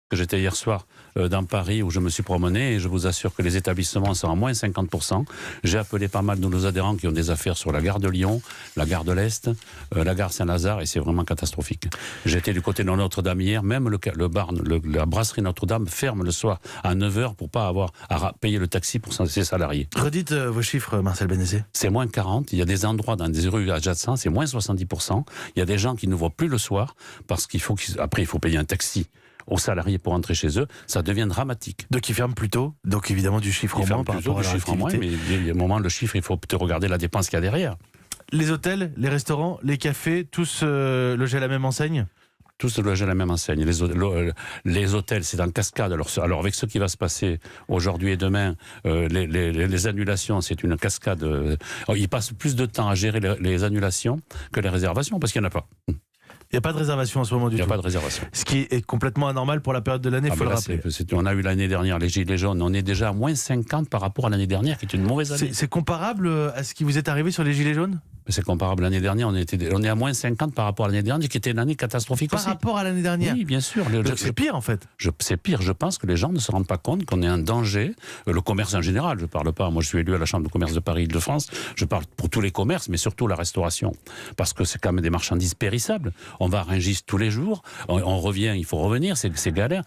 que j'étais hier soir dans Paris où je me suis promené et je vous assure que les établissements sont à moins 50%. J'ai appelé pas mal de nos adhérents qui ont des affaires sur la gare de Lyon, la gare de l'Est, la gare Saint-Lazare et c'est vraiment catastrophique. J'étais du côté de Notre-Dame hier, même le bar, la brasserie Notre-Dame ferme le soir à 9h pour pas avoir à payer le taxi pour ses salariés. Redites vos chiffres, Marcel Bénézé. C'est moins 40, il y a des endroits dans des rues adjacentes, c'est moins 70%. Il y a des gens qui ne voient plus le soir parce après il faut payer un taxi aux salariés pour rentrer chez eux, ça devient dramatique. Donc ils ferment plus tôt, donc évidemment du chiffre en moins par rapport à leur activité. Mais il y a un moment, le chiffre, il faut peut-être regarder la dépense qu'il y a derrière. Les hôtels, les restaurants, les cafés, tous logés à la même enseigne ? Tous logés à la même enseigne. Les hôtels, c'est en cascade. Alors avec ce qui va se passer aujourd'hui et demain, les annulations, c'est une cascade. Ils passent plus de temps à gérer les annulations que les réservations, parce qu'il n'y en a pas. Il n'y a pas de réservation en ce moment du tout. Il n'y a pas de réservation. Ce qui est complètement anormal pour la période de l'année, il faut le rappeler. On a eu l'année dernière les Gilets jaunes, on est déjà à moins 50 par rapport à l'année dernière, qui est une mauvaise année. C'est comparable à ce qui vous est arrivé sur les Gilets jaunes ? C'est comparable. L'année dernière, on est à moins 50 par rapport à l'année dernière, qui était une année catastrophique par aussi. Par rapport à l'année dernière ? Oui, bien sûr. Donc c'est pire en fait. C'est pire. Je pense que les gens ne se rendent pas compte qu'on est en danger. Le commerce en général, je ne parle pas. Moi, je suis élu à la Chambre de commerce de Paris-Île-de-France. Je parle pour tous les commerces, mais surtout la restauration. Parce que c'est quand même des marchandises périssables. On va à Rungis tous les jours. On revient, il faut revenir. C'est galère.